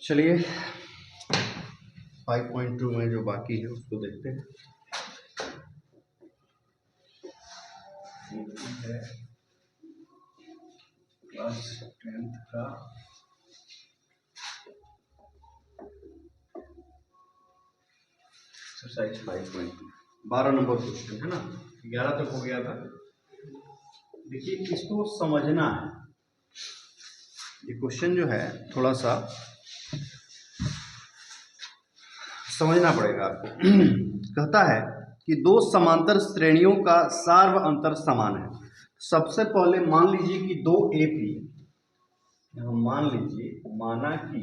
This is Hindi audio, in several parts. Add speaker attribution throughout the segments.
Speaker 1: चलिए 5.2 में जो बाकी है उसको देखते हैं। है क्लास 10th का एक्सरसाइज 5.2 12 नंबर क्वेश्चन है ना। 11 तक हो गया था। देखिए इसको समझना है। ये क्वेश्चन जो है थोड़ा सा समझना पड़ेगा आपको। कहता है कि दो समांतर श्रेणियों का सार्व अंतर समान है। सबसे पहले मान लीजिए कि दो एपी, मान लीजिए माना कि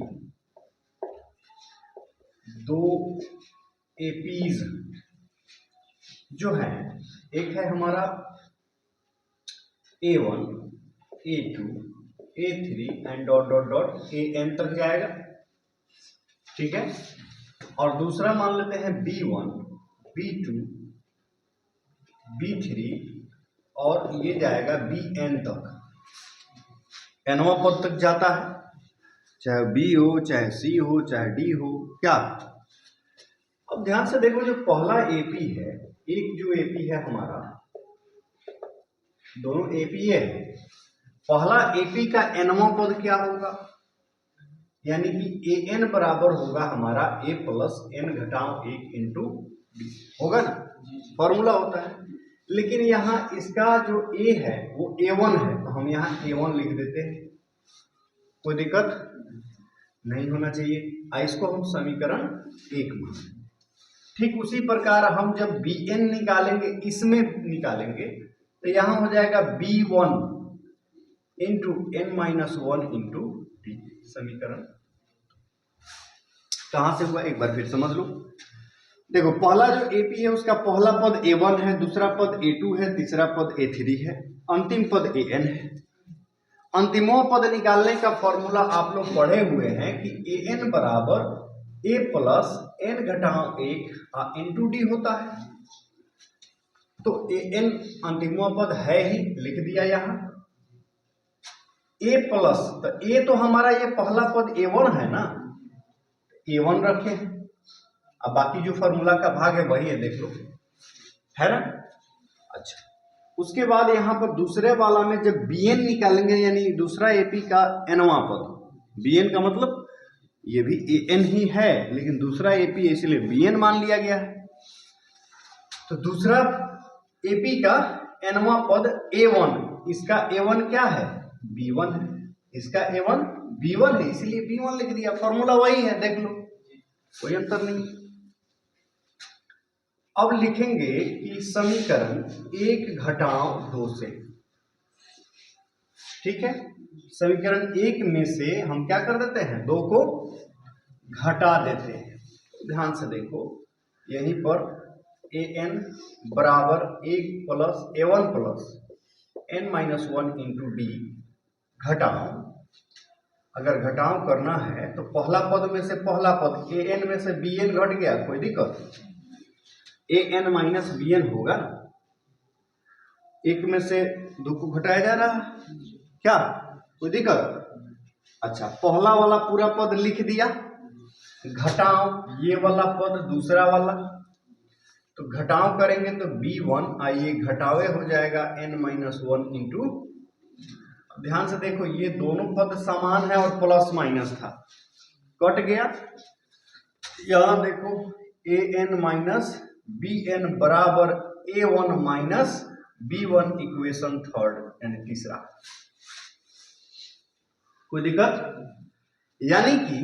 Speaker 1: दो एपीज जो है, एक है हमारा A1, A2, A3 and dot dot dot AN तक जाएगा, ठीक है। और दूसरा मान लेते हैं B1, B2, B3 और ये जाएगा BN तक, nवां पद तक जाता है, चाहे B हो, चाहे C हो, चाहे D हो, क्या। अब ध्यान से देखो, जो पहला AP है, एक जो AP है हमारा, दोनों AP है, पहला AP का nवां पद क्या होगा, यानी कि AN बराबर होगा हमारा A प्लस N घटाओ 1 इंटू D, होगा ना, फॉर्मूला होता है। लेकिन यहाँ इसका जो A है वो A1 है, तो हम यहाँ A1 लिख देते हैं, कोई दिक्कत नहीं होना चाहिए। इसको हम समीकरण 1 मान। ठीक उसी प्रकार हम जब BN निकालेंगे, इसमें निकालेंगे, तो यहां हो जाएगा B1 into N-1 into D। समीकरण कहां से हुआ एक बार फिर समझ लो। देखो पहला जो AP है उसका पहला पद A1 है, दूसरा पद A2 है, तीसरा पद A3 है, अंतिम पद AN है। अंतिमों पद निकालने का फॉर्मूला आप लोग पढ़े हुए हैं कि AN बराबर A प्लस N घटाओ 1 इंटू D होता है। तो AN अंतिमों पद है ही, लिख दिया यहाँ। A प्लस, तो A तो हमारा ये पहला पद A1 है ना, A1 रखे हैं। अब बाकी जो फॉर्मूला का भाग है वही है, देख लो, है ना। अच्छा, उसके बाद यहाँ पर दूसरे वाला में जब BN निकालेंगे, यानी दूसरा AP का nवां पद, BN का मतलब ये भी AN ही है, लेकिन दूसरा AP है इसलिए BN मान लिया गया है। तो दूसरा AP का nवां पद A1, इसका A1 क्या है, B1 है, इसका A1 B1 है, इसलिए B1 लिख दिया। फॉर्मूला वही है, देख लो, कोई अंतर नहीं। अब लिखेंगे कि समीकरण 1 घटाओ 2 से, ठीक है। समीकरण 1 में से हम क्या कर देते हैं, 2 को घटा देते हैं। ध्यान से देखो, यहीं पर AN बराबर 1 plus A1 plus N-1 into D घटाओ। अगर घटाव करना है तो पहला पद में से पहला पद AN में से BN घट गया, कोई दिक्कत, AN माइनस BN होगा ना, एक में से 2 को घटाया जा रहा है, क्या कोई दिक्कत। अच्छा, पहला वाला पूरा पद लिख दिया, घटाओ ये वाला पद दूसरा वाला, तो घटाव करेंगे तो B1, आइए घटावे हो जाएगा N-1 इंटू। ध्यान से देखो, ये दोनों पद समान है और प्लस माइनस था, कट गया। यहां देखो AN माइनस BN बराबर A1 minus B1, equation third यानी तीसरा, कोई दिक्कत। यानी कि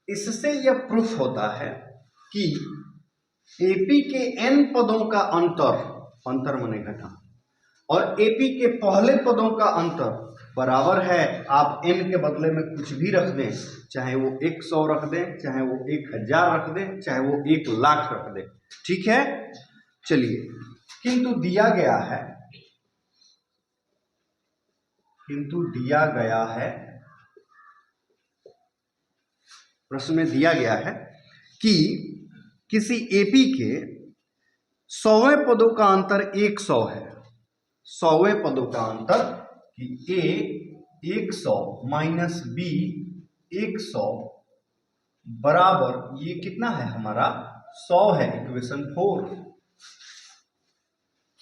Speaker 1: इससे यह प्रूफ होता है कि AP के n पदों का अंतर माने घटा, और AP के पहले पदों का अंतर बराबर है, आप n के बदले में कुछ भी रख दें, चाहे वो 100 रख दें, चाहे वो 1000 रख दें, चाहे वो 1,00,000 रख दें, ठीक है। चलिए, किंतु दिया गया है, प्रश्न में दिया गया है कि किसी AP के 100वें पदों का अंतर 100 है। 100वें पदों का अंतर कि A 100 माइनस B 100 बराबर ये कितना है हमारा 100 है, इक्वेशन 4।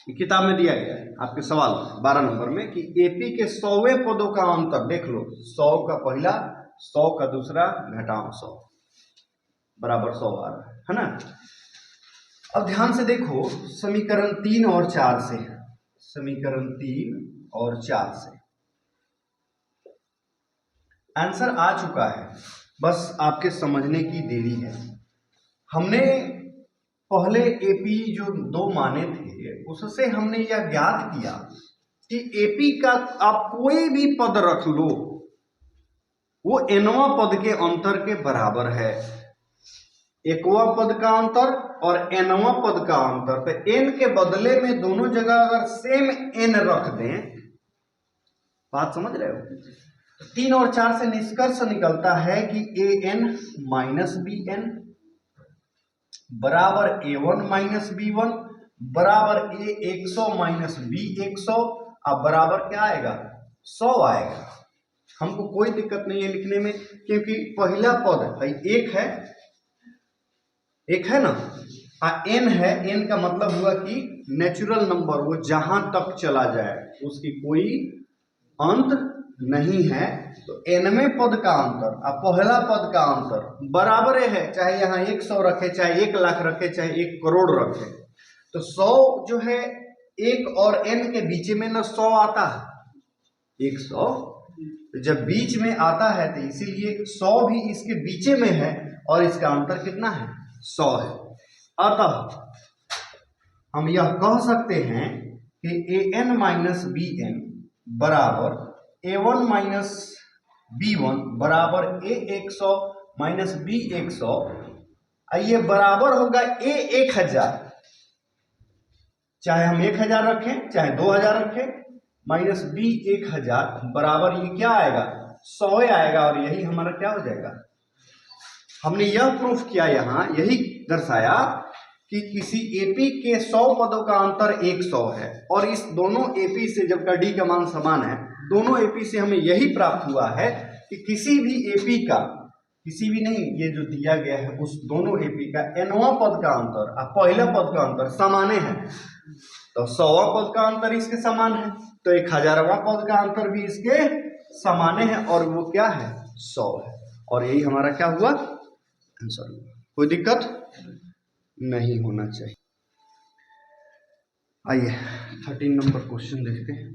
Speaker 1: किताब में दिया गया है आपके सवाल 12 नंबर में कि एपी के 100वें पदों का अंतर देख लो, 100 का पहला 100 का दूसरा घटाओ 100 बराबर 100 आ रहा है ना। अब ध्यान से देखो समीकरण 3 और 4 से, समीकरण 3 और 4 से आंसर आ चुका है, बस आपके समझने की देरी है। हमने पहले एपी जो 2 माने थे उससे हमने यह ज्ञात किया कि एपी का आप कोई भी पद रख लो वो nवां पद के अंतर के बराबर है। एकवां पद का अंतर और nवां पद का अंतर, तो n के बदले में दोनों जगह अगर सेम n रख दें, बात समझ रहे हो। 3 और 4 से निष्कर्ष निकलता है कि an माइनस बी एन बराबर a1 माइनस b1 बराबर a 100 माइनस b 100, अब बराबर क्या आएगा 100 आएगा। हमको कोई दिक्कत नहीं है लिखने में, क्योंकि पहला पद है एक है ना, n है, n का मतलब हुआ कि नेचुरल नंबर, वो जहां तक चला जाए उसकी कोई अंत नहीं है। तो nवें पद का अंतर और पहला पद का अंतर बराबर है, चाहे यहाँ 100 रखे, चाहे 1 लाख रखे, चाहे 1 करोड़ रखे। तो 100 जो है 1 और n के बीच में ना 100 आता है, 100 जब बीच में आता है तो इसीलिए 100 भी इसके बीच में है और इसका अंतर कितना है 100 है। अतः हम यह कह सकते हैं कि an माइनस बी एन बराबर a1 माइनस b1 बराबर a 100 माइनस b 100, ये बराबर होगा a 1000, चाहे हम 1000 रखें चाहे 2000 रखें, माइनस b 1000 बराबर ये क्या आएगा 100 आएगा। और यही हमारा क्या हो जाएगा, हमने यह प्रूफ किया, यहां यही दर्शाया कि किसी एपी के 100 पदों का अंतर 100 है, और इस दोनों एपी से जबकि डी का मान समान है, दोनों एपी से हमें यही प्राप्त हुआ है कि किसी भी एपी का, किसी भी नहीं, ये जो दिया गया है उस दोनों एपी का nवां पद का अंतर और पहला पद का अंतर समान है। तो 100वां पद का अंतर इसके समान है, तो 1000वां पद का अंतर भी इसके समान है, और वो क्या है 100 है। और यही हमारा क्या हुआ आंसर। कोई दिक्कत नहीं होना चाहिए। आइए 13 नंबर क्वेश्चन देखते हैं।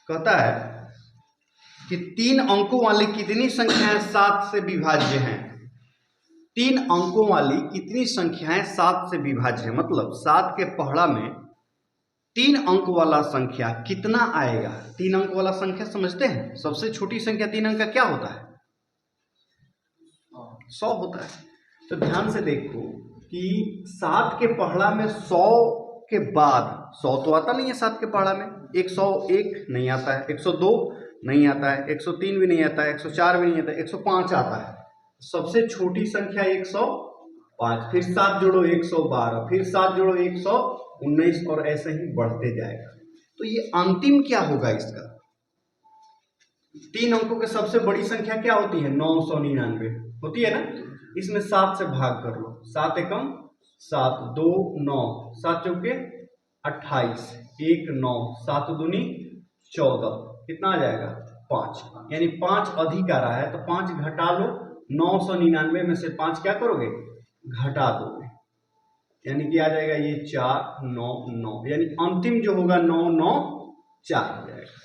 Speaker 1: कहता है कि 3 अंकों वाली कितनी संख्याएं 7 से विभाज्य हैं। 3 अंकों वाली कितनी संख्याएं 7 से विभाज्य है, मतलब 7 के पहाड़ा में 3 अंक वाला संख्या कितना आएगा। 3 अंक वाला संख्या समझते हैं, सबसे छोटी संख्या 3 अंक का क्या होता है 100 होता है। तो ध्यान से देखो कि 7 के पहाड़ा में 100 के बाद 100 तो आता नहीं है 7 के पहाड़ा में, 101 नहीं आता है, 102 नहीं आता है, 103 भी नहीं आता है, 104 भी नहीं आता है, 105 आता है। सबसे छोटी संख्या 105, फिर 7 जोड़ो 112, फिर 7 जोड़ो 119, और ऐसे ही बढ़ते जाएगा। तो ये अंतिम क्या होगा इसका, 3 अंकों के सबसे बड़ी संख्या क्या होती है 999 होती है ना। इसमें 7 से भाग कर लो, 7 एकम 7, 2 9, 7 चौके 28, 1 9, 7 दूनी 14, कितना आ जाएगा 5, यानी 5 अधिक आ रहा है, तो 5 घटा लो, 999 में से 5 क्या करोगे घटा दोगे, यानी कि आ जाएगा ये 4 9 9, यानी अंतिम जो होगा 994 हो जाएगा।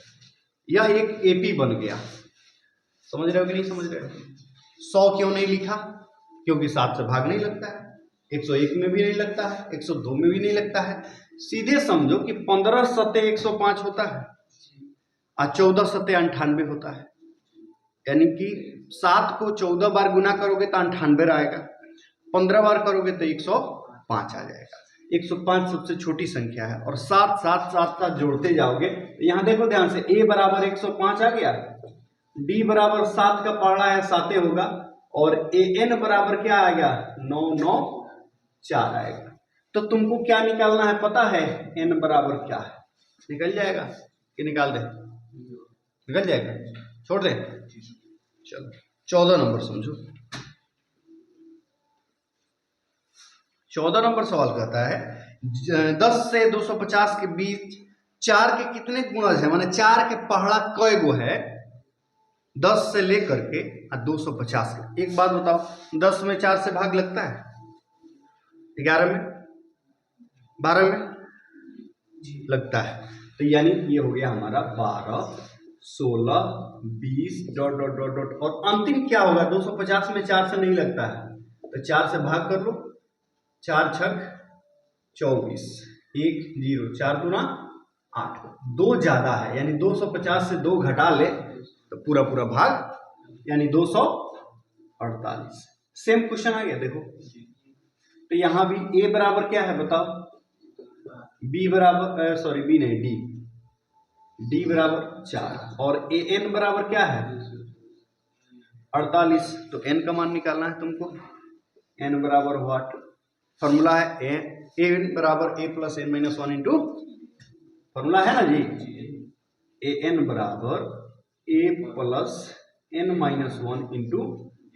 Speaker 1: यह एक एपी बन गया। समझ रहे हो कि नहीं समझ रहे हो। 100 क्यों नहीं लिखा, क्योंकि 7 से भाग नहीं लगता है, 101 में भी नहीं लगता है, 102 में भी नहीं लगता है। सीधे समझो कि 15 सत्ते 105 होता है और 14 सत्ते 98 होता है, यानी कि 7 को 14 बार गुना करोगे तो 98 आएगा, 15 बार करोगे तो 105 आ जाएगा। 105 सबसे छोटी संख्या है, और 7 7 7 7 जोड़ते जाओगे तो यहाँ देखो ध्यान से, a बराबर 105 आ गया, d बराबर 7 का पहाड़ा है 7 होगा, और an बराबर क्या आएगा 994 आएगा। तो तुमको क्या निकालना है पता है, n बराबर क्या है, निकल जाएगा कि निकाल दे, निकल जाएगा, छोड़ दें। चलो 14 नंबर समझो। 14 नंबर सवाल कहता है 10 से 250 के बीच 4 के कितने गुणज है, माने 4 के पहाड़ा कय गो है 10 से लेकर के 250 के। एक बात बताओ, 10 में 4 से भाग लगता है, 11 में, 12 में लगता है, तो यानी ये हो गया हमारा 12, 16, 20 डॉट डॉट डॉट डॉट, और अंतिम क्या होगा, 250 में 4 से नहीं लगता है, तो 4 से भाग कर लो, 4 छक 24, 1 0, 4 दूना 8, 2 ज्यादा है यानी 250 से 2 घटा ले तो पूरा पूरा भाग यानी 248। सेम क्वेश्चन आ गया देखो। तो यहां भी a बराबर क्या है बताओ, b बराबर सॉरी b नहीं d बराबर 4 और an बराबर क्या है 48। तो n का मान निकालना है तुमको। n बराबर व्हाट, फॉर्मूला है an बराबर a plus n minus 1 into, formula है ना जी, an बराबर a plus n minus 1 into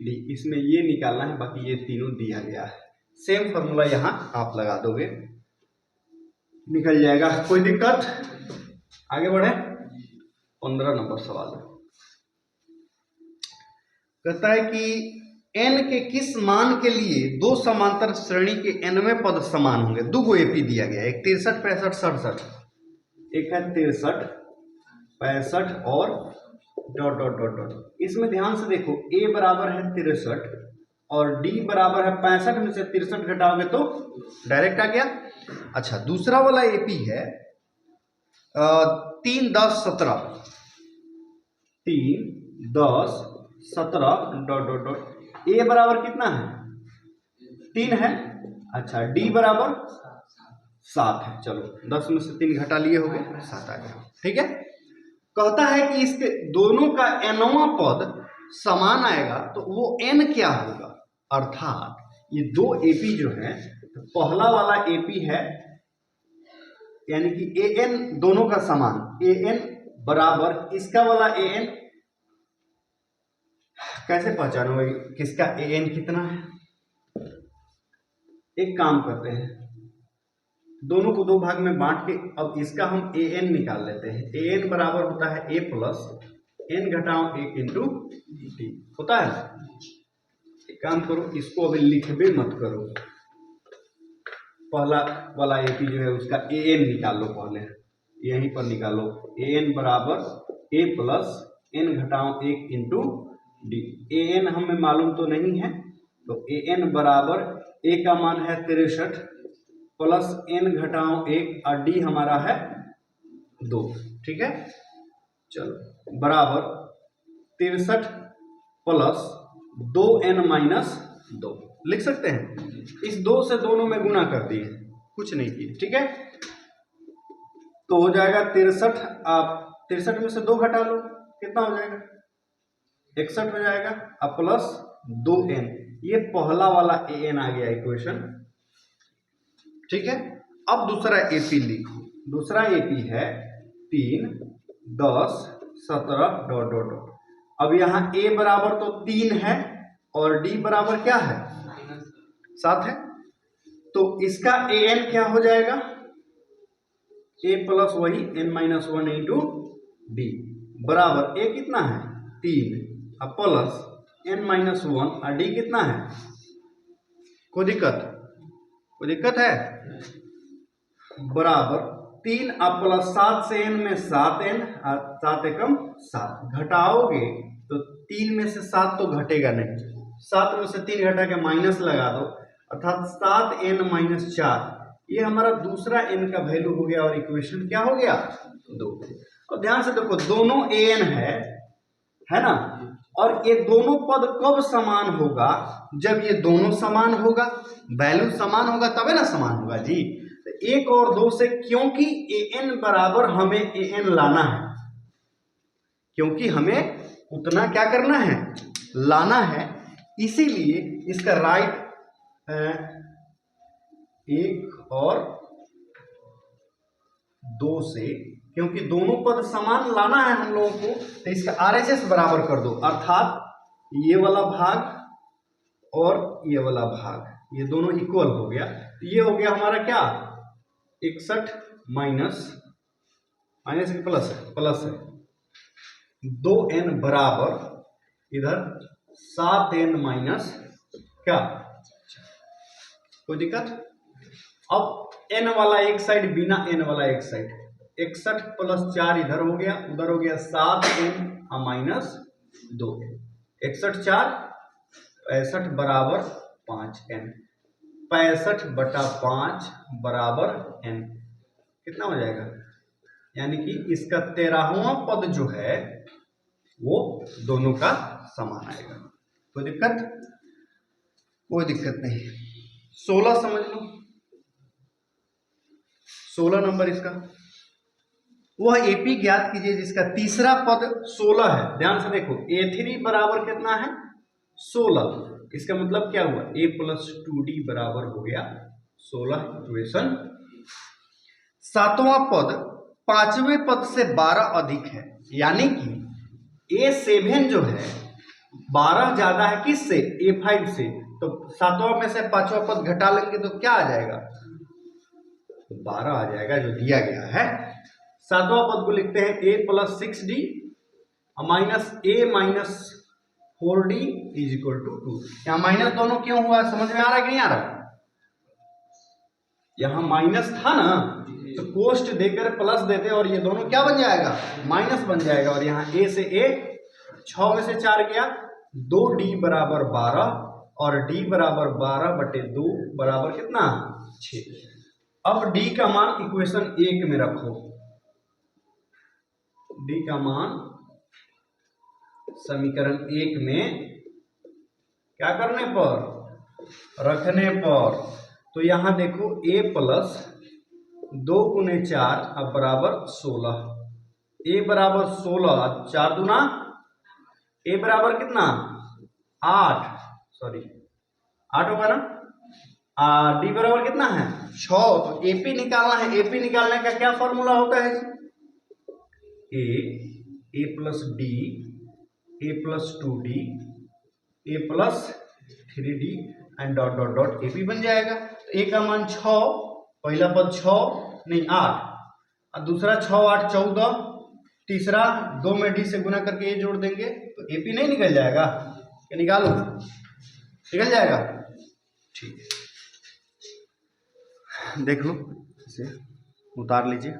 Speaker 1: D. इसमें ये निकालना है, बाकी ये तीनों दिया गया है। सेम फॉर्मूला यहां आप लगा दोगे, निकल जाएगा, कोई दिक्कत। आगे बढ़े, 15 नंबर सवाल कहता है कि n के किस मान के लिए दो समांतर श्रेणी के nवें पद समान होंगे। दो गो एपी दिया गया है, एक 63 65 67, एक है 63 65 और डॉट डॉट डॉट डॉट। इसमें ध्यान से देखो, a बराबर है 63 और d बराबर है 65 में से 63 घटाओगे तो डायरेक्ट आ गया। अच्छा, दूसरा वाला एपी है 3 10 17, 3 10 17 डॉट डॉट डॉट। a बराबर कितना है 3 है, अच्छा d बराबर 7 है। चलो 10 में से 3 घटा लिए हो गए, 7 आ गया, ठीक है। कहता है कि इसके दोनों का nवां पद समान आएगा तो वो n क्या होगा, अर्थात ये दो एपी जो है, तो पहला वाला एपी है यानी कि an दोनों का समान, an बराबर इसका वाला an, कैसे पहचानोगे किसका an कितना है। एक काम करते हैं, दोनों को दो भाग में बांट के अब इसका हम an निकाल लेते हैं। an बराबर होता है a प्लस n घटाओ 1 इंटू डी होता है। एक काम करो, इसको अभी लिखबे मत करो, पहला वाला एपी जो है उसका an निकाल लो, पहले यहीं पर निकालो। an बराबर a प्लस n घटाओ 1 इंटू डी। an हमें मालूम तो नहीं है, तो an बराबर a का मान है 63 प्लस n घटाओ 1 और d हमारा है 2, ठीक है। चलो बराबर 63 प्लस 2n माइनस 2 लिख सकते हैं। इस 2 से दोनों में गुना कर दिए, कुछ नहीं किए, ठीक है। तो हो जाएगा 63, आप 63 में से 2 घटा लो, कितना हो जाएगा 61 हो जाएगा, अब प्लस 2n, ये पहला वाला an आ गया इक्वेशन, ठीक है। अब दूसरा एपी लिखो, दूसरा एपी है 3 10 17 डॉट डॉट डॉट। अब यहाँ a बराबर तो 3 है और d बराबर क्या है 7 है, तो इसका an क्या हो जाएगा a प्लस वही n माइनस 1 इंटू डी बराबर a कितना है 3 अब प्लस n माइनस 1 और d कितना है, कोई दिक्कत है, बराबर 3 अब प्लस 7 से n में 7n, 7 एकम 7, घटाओगे तो 3 में से 7 तो घटेगा नहीं, 7 में से 3 घटा के माइनस लगा दो, अर्थात 7n माइनस 4, ये हमारा दूसरा n का वैल्यू हो गया और इक्वेशन क्या हो गया 2। और ध्यान से देखो, दोनों an है ना, और ये दोनों पद कब समान होगा, जब ये दोनों समान होगा, वैल्यू समान होगा तबे ना समान होगा जी। तो 1 और 2 से, क्योंकि an बराबर हमें an लाना है, क्योंकि हमें उतना क्या करना है लाना है, इसीलिए इसका राइट 1 और 2 से क्योंकि दोनों पद समान लाना है हम लोगों को, तो इसका RHS बराबर कर दो, अर्थात ये वाला भाग और ये वाला भाग, ये दोनों इक्वल हो गया। तो ये हो गया हमारा क्या, 61 माइनस की प्लस है 2n बराबर इधर 7n माइनस क्या, कोई दिक्कत। अब n वाला एक साइड, बिना n वाला एक साइड, 61 प्लस 4 इधर हो गया, उधर हो गया 7n माइनस 2, 61 4 65 बराबर 5n, 65/5 बराबर n, कितना हो जाएगा, यानी कि इसका 13वां पद जो है वो दोनों का समान आएगा। कोई दिक्कत, कोई दिक्कत नहीं। 16 समझ लो, 16 नंबर इसका, वह एपी ज्ञात कीजिए जिसका तीसरा पद 16 है। ध्यान से देखो, A3 बराबर कितना है 16, इसका मतलब क्या हुआ, a प्लस 2d बराबर हो गया 16, इक्वेशन। सातवां पद पांचवें पद से 12 अधिक है, यानी कि A7 जो है 12 ज्यादा है किससे, A5 से, तो सातवां में से पांचवा पद घटा लेंगे तो क्या आ जाएगा, तो 12 आ जाएगा जो दिया गया है। सातवां पद को लिखते हैं a plus 6d minus a minus 4d is equal to 2। यहाँ माइनस दोनों क्यों हुआ, समझ में आ रहा है कि नहीं आ रहा, यहाँ माइनस था ना, तो कोष्ट देकर प्लस देते और ये दोनों क्या बन जाएगा, माइनस बन जाएगा। और यहाँ a से a 6 में से 4 गया, 2d बराबर 12 और d बराबर 12/2 बराबर कितना 6। अब d का मान इक्वेशन 1 में रखो, d का मान समीकरण 1 में क्या करने पर, रखने पर, तो यहां देखो a प्लस 2 × 4 अब बराबर 16, a बराबर 16, 4 दूना, a बराबर कितना 8, सॉरी 8 होगा ना, d बराबर कितना है 6, तो AP निकालना है। AP निकालने का क्या फॉर्मूला होता है, a plus d, a plus 2d, a plus 3d and dot dot dot AP बन जाएगा। तो a का मान 6, पहला पद 6 नहीं 8, और दूसरा 6 8 14, तीसरा 2 में d से गुना करके ये जोड़ देंगे तो AP नहीं निकल जाएगा, क्या निकालो, निकल जाएगा, ठीक है। देख लो, इसे उतार लीजिए।